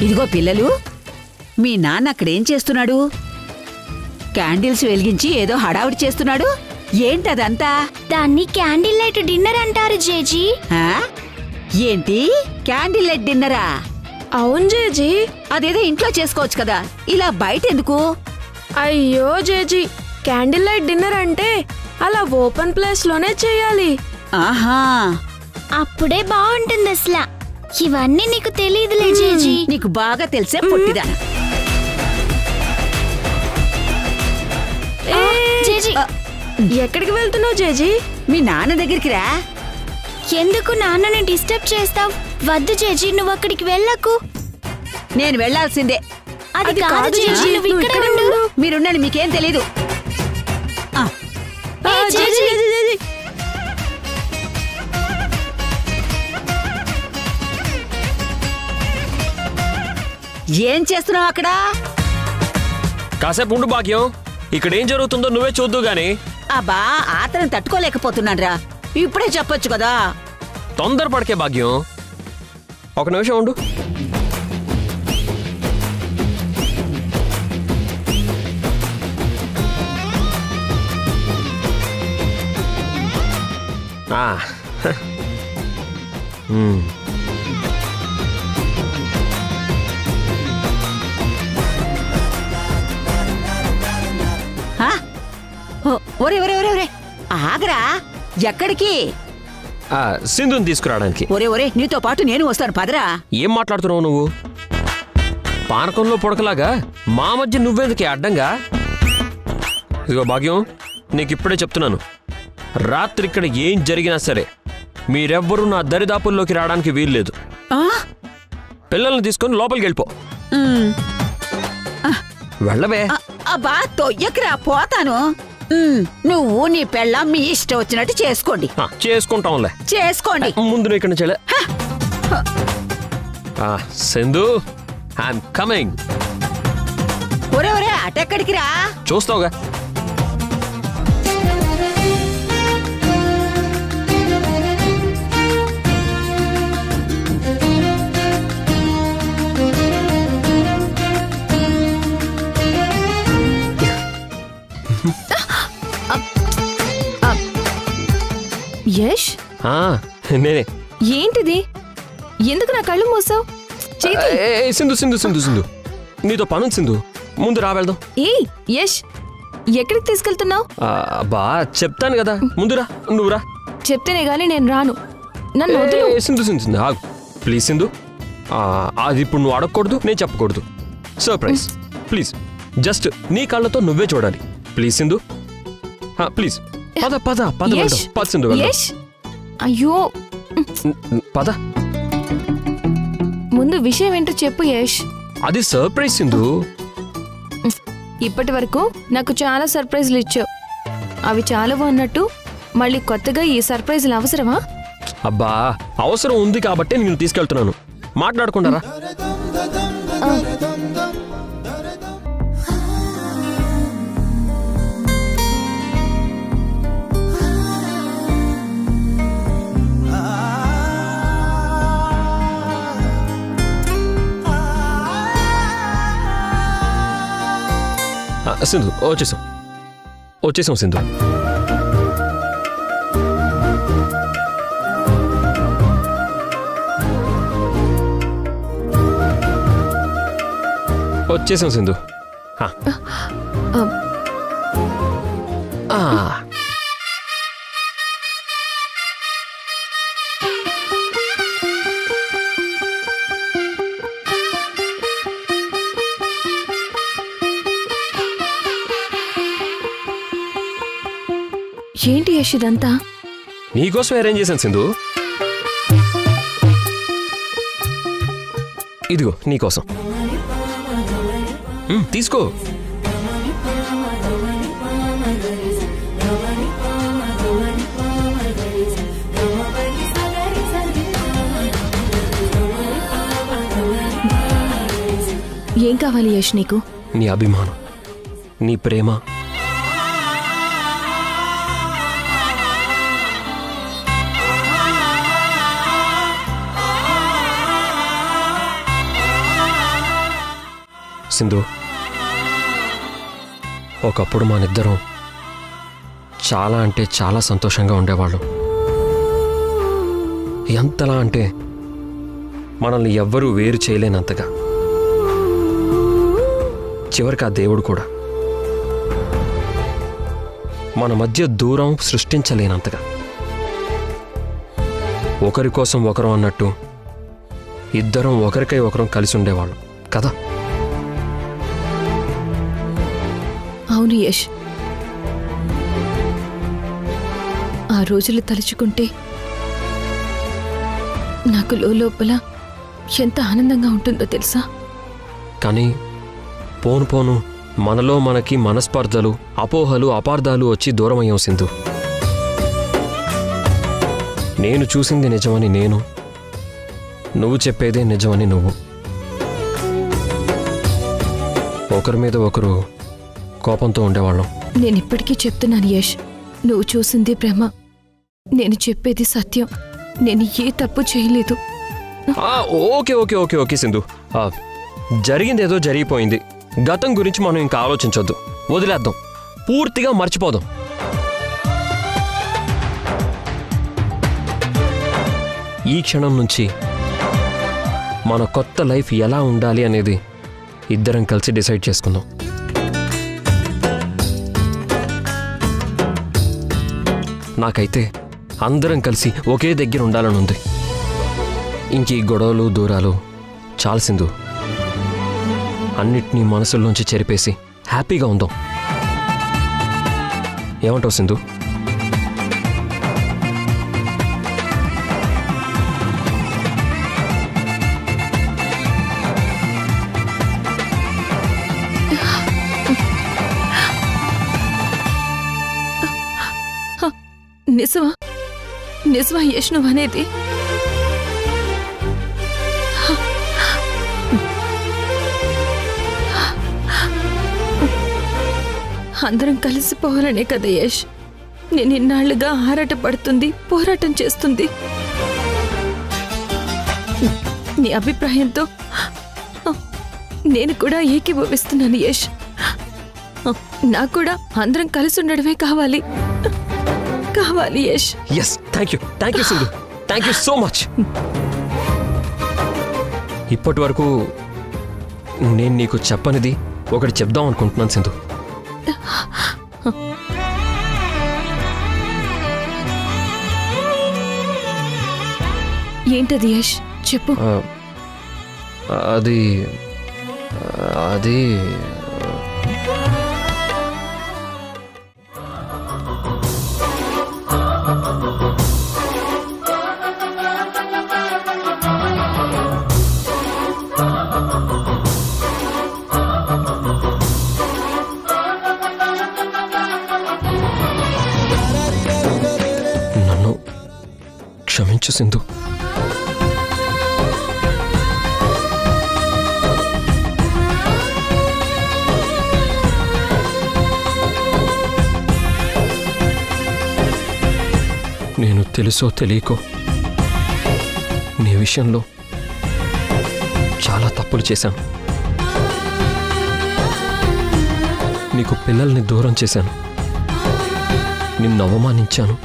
ఇదిగో పిల్లలు, మీ నాన్న అక్కడేం చేస్తున్నాడు? క్యాండిల్స్ వెలిగించి ఏదో హడావుడి చేస్తున్నాడు. ఏంటదంతా? దాన్ని క్యాండిల్ లైట్ డిన్నర్ అంటారు జేజీ. ఏంటి క్యాండిల్ లైట్ డిన్నరా? అవును జేజీ. అదేదో ఇంట్లో చేసుకోవచ్చు కదా, ఇలా బయట ఎందుకు? అయ్యో జేజీ, క్యాండిల్ లైట్ డిన్నర్ అంటే అలా ఓపెన్ ప్లేస్ లోనే చేయాలి. ఆహా, అప్పుడే బాగుంటుంది అసలు. ఇవన్నీ నీకు తెలియదులే జేజీ. నీకు బాగా తెలిసే పుట్టిదా. జేజీ, ఎక్కడికి వెళ్తున్నావు జేజీ? మీ నాన్న దగ్గరికి రా. ఎందుకు నాన్నని డిస్టర్బ్ చేస్తావు? వద్దు జేజీ, నువ్వు అక్కడికి వెళ్ళకు. నేను వెళ్లాల్సిందే. అది కాదు జేజీ, నువ్వు ఇక్కడ ఉండు. మీరుండండి, మీకేం తెలీదు. ఏం చేస్తున్నావు అక్కడ? కాసేపు ఉండు భాగ్యం, ఇక్కడేం జరుగుతుందో నువ్వే చూద్దు గాని. అబ్బా, ఆతను తట్టుకోలేకపోతున్నాడ్రా. ఇప్పుడే చెప్పొచ్చు కదా. తొందరపడకే భాగ్యం, ఒక నిమిషం ఉండు. ఒరే ఒరే ఒరే ఒరే, ఆగరా. ఎక్కడికి? సింధుని తీసుకురావడానికి. ఒరే ఒరే, నీతో పాటు నేను వస్తాను, పదరా. ఏం మాట్లాడుతున్నావు నువ్వు? పానకంలో పొడకలాగా మా మధ్య నువ్వెందుకే అడ్డంగా? ఇదిగో భాగ్యం, నీకిప్పుడే చెప్తున్నాను, రాత్రి ఇక్కడ ఏం జరిగినా సరే మీరెవ్వరూ నా దరిదాపుల్లోకి రావడానికి వీల్లేదు. పిల్లల్ని తీసుకొని లోపలికి వెళ్ళిపో. వెళ్ళవే. అబ్బా, తొయ్యకిరా, పోతాను. నువ్వు నీ పెళ్ళాం మీ ఇష్టం వచ్చినట్టు చేసుకోండి. చేసుకుంటాంలే, చేసుకోండి. ముందు ఇక్కడ నుంచి సింధు, ఐఎమ్ కమింగ్. ఒరే ఒరే, అటెక్కడికి రా. చూస్తావుగా. యష్, నేనే. ఏంటిది? ఎందుకు నా కళ్ళు మూసావు? సింధు సింధు సింధు సింధు, నీతో పనుంది సింధు, ముందు రా వెళ్దాం. యష్, ఎక్కడికి తీసుకెళ్తున్నావు? బా చెప్తాను కదా, ముందురా, నువ్వురా. చెప్తేనే గానీ నేను రాను. నన్ను వదిలు. సింధు సింధు సింధు, ఆగు ప్లీజ్ సింధు. అది ఇప్పుడు నువ్వు అడగకూడదు, నేను చెప్పకూడదు. సర్ప్రైజ్ ప్లీజ్, జస్ట్ నీ కళ్ళతో నువ్వే చూడాలి. Please Sindhu, please. పద పద పద పద సింధు. అయ్యో, పద. ముందు విషయం ఏంటో చెప్పు యష్. అది సర్ప్రైజ్ సింధు. ఇప్పటి వరకు నాకు చాలా సర్ప్రైజ్లు ఇచ్చావు, అవి చాలవు అన్నట్టు మళ్ళీ కొత్తగా ఈ సర్ప్రైజ్లు అవసరమా? అబ్బా, అవసరం ఉంది కాబట్టి నేను తీసుకెళ్తున్నాను. మాట్లాడుకుంటారా? సింధు, వచ్చేసాం సింధు. వచ్చేసాం సింధు. ఏంటి యష్ ఇదంతా? నీకోసం అరేంజ్ చేశాను సింధు. ఇదిగో నీకోసం, తీసుకో. ఏం కావాలి యష్ నీకు? నీ అభిమానం, నీ ప్రేమ. సింధు, ఒకప్పుడు మనిద్దరం చాలా అంటే చాలా సంతోషంగా ఉండేవాళ్ళం. ఎంతలా అంటే మనల్ని ఎవ్వరూ వేరు చేయలేనంతగా. చివరికి ఆ దేవుడు కూడా మన మధ్య దూరం సృష్టించలేనంతగా. ఒకరి కోసం ఒకరం అన్నట్టు ఇద్దరం ఒకరికై ఒకరం కలిసి ఉండేవాళ్ళం కదా. అవును యష్, ఆ రోజులు తలుచుకుంటే నాకు లోపల ఎంత ఆనందంగా ఉంటుందో తెలుసా. కానీ పోను పోను మనలో మనకి మనస్పర్ధలు, అపోహలు, అపార్థాలు వచ్చి దూరమయ్యాం సింధు. నేను చూసింది నిజమని నేను, నువ్వు చెప్పేదే నిజమని నువ్వు. ఒకరి మీద ఒకరు కోపంతో ఉండేవాళ్ళం. నేనిప్పటికీ చెప్తున్నాను యష్, నువ్వు చూసింది ప్రేమ, నేను చెప్పేది సత్యం. నేను ఏ తప్పు చేయలేదు. Okay okay okay okay Sindhu, జరిగిందేదో జరిగిపోయింది. గతం గురించి మనం ఇంకా ఆలోచించొద్దు, వదిలేద్దాం, పూర్తిగా మర్చిపోదాం. ఈ క్షణం నుంచి మన కొత్త లైఫ్ ఎలా ఉండాలి అనేది ఇద్దరం కలిసి డిసైడ్ చేసుకుందాం. నాకైతే అందరం కలిసి ఒకే దగ్గర ఉండాలని ఉంది. ఇంక ఈ గొడవలు దూరాలు చాలు సింధు. అన్నిటినీ మనసుల్లోంచి చెరిపేసి హ్యాపీగా ఉందాం. ఏమంటావు సింధు? నిజమా నిజమా యష్ నువ్వనేది? అందరం కలిసిపోవాలనే కదా యష్ నేను ఇన్నాళ్లుగా ఆరాట పడుతుంది, పోరాటం చేస్తుంది. నీ అభిప్రాయంతో నేను కూడా ఏకీభవిస్తున్నాను యష్. నాకు కూడా అందరం కలిసి ఉండడమే కావాలి కావాలి Yash. Yes, thank you Sindhu, thank you so much. ఇప్పటి వరకు నేను నీకు చెప్పనిది ఒకటి చెప్దాం అనుకుంటున్నాను సింధు. ఏంటది యష్, చెప్పు. అది అది నన్ను క్షమించు సింధు. నేను తెలుసో తెలియకో నీ విషయంలో చాలా తప్పులు చేశాను. నీకు పిల్లల్ని దూరం చేశాను, నిన్ను అవమానించాను,